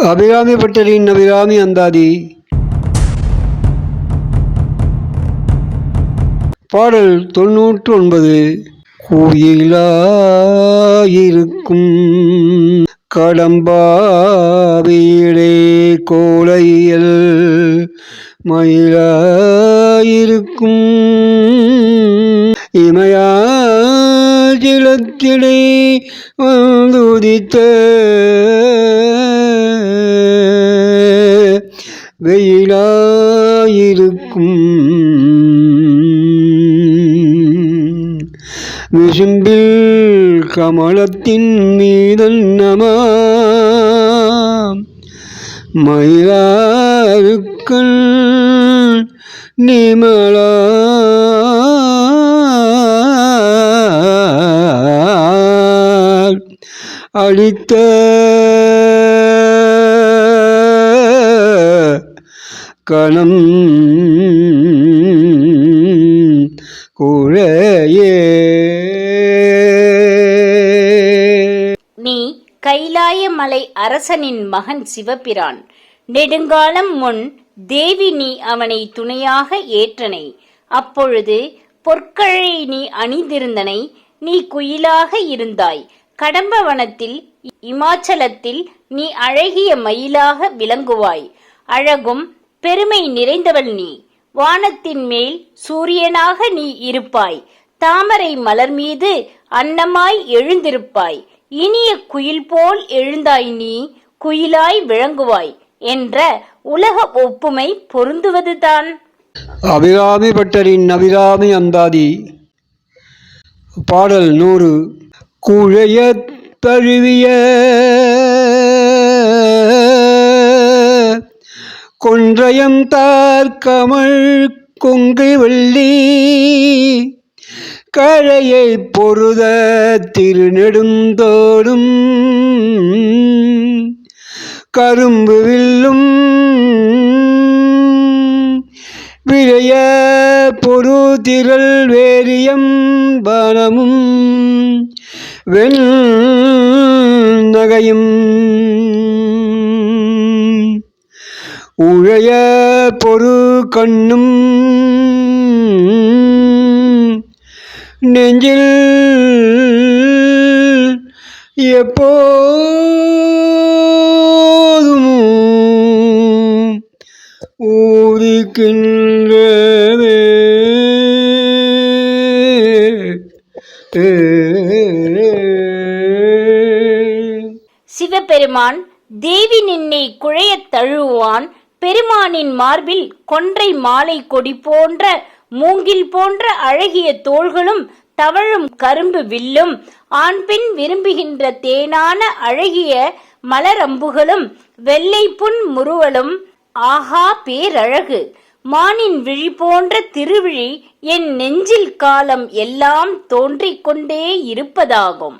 அபிராமி பட்டரின் அபிராமி அந்தாதி. பாடல் 99. கோயிலாயிருக்கும் கடம்பாவிலே கோலையல் மயிலாயிருக்கும் இமயாஜிலத்திலே வந்துதித்த வெயிலாயிருக்கும் விசும்பில் கமலத்தின் மீதன்னமா மயிலாருக்கள் நிமலா அளித்த கணம் குழையே. நீ கைலாயமலை அரசனின் மகன் சிவபிரான். நெடுங்காலம் முன் தேவி நீ அவனை துணையாக ஏற்றனை. அப்பொழுது பொற்கழை நீ அணிந்திருந்தனை. நீ குயிலாக இருந்தாய். கடம்பவனத்தில் இமாச்சலத்தில் நீ அழகிய மயிலாக விளங்குவாய். அழகும் பெருமை நிறைந்தவள் நீ. வானத்தின் மேல் சூரியனாக நீ இருப்பாய். தாமரை மலர் மீது அன்னமாய் எழுந்திருப்பாய். இனிய குயில் போல் எழுந்தாய் நீ. குயிலாய் விளங்குவாய் என்ற உலக ஒப்புமை பொருந்துவதுதான். அபிராமி பட்டரின் அபிராமி அந்தாதி. பாடல் 100. குழைய தழுவிய கொன்றையம் தார்கமள் கொங்கை வள்ளி கழையை பொருத திருநெடுந்தோடும் கரும்பு வில்லும் விளைய பொரு திரள் வேரியம் பானமும் வெண் நகையும் உழைய பொரு கண்ணும் நெஞ்சில் எப்போதும் ஊதிக்கின்றவே. சிவபெருமான் தேவி நின்னை குழையத் தழுவுவான். பெருமானின் மார்பில் கொன்றை மாலை கொடி போன்ற மூங்கில் போன்ற அழகிய தோள்களும் தவழும் கரும்பு வில்லும் ஆண் பெண் விரும்புகின்ற தேனான அழகிய மலரம்புகளும் வெள்ளை புன் முறுவலும் ஆஹா பேரழகு. மானின் விழி போன்ற திருவிழி என் நெஞ்சில் காலம் எல்லாம் தோன்றிக் கொண்டே இருப்பதாகும்.